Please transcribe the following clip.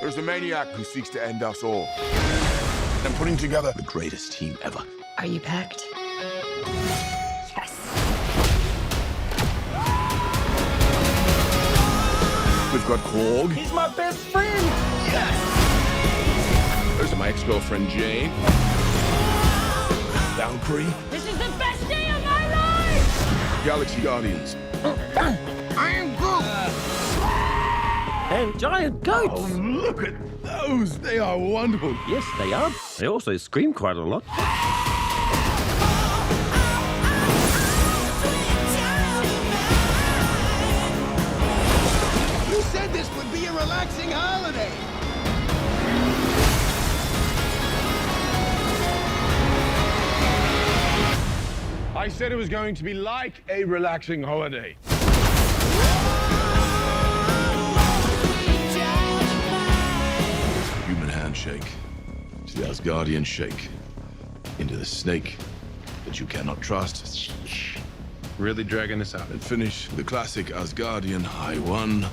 There's a maniac who seeks to end us all. I'm putting together the greatest team ever. Are you packed? Yes. We've got Korg. He's my best friend! There's my ex-girlfriend Jane. Valkyrie. This is the best day of my life! Galaxy Guardians. I am Groot. And giant goats! Oh, look at those. They are wonderful. Yes, they are. They also scream quite a lot. You said this would be a relaxing holiday. I said it was going to be like a relaxing holiday. Human handshake. To the Asgardian shake. Into the snake that you cannot trust. Really dragging this out. And finish with the classic Asgardian I won.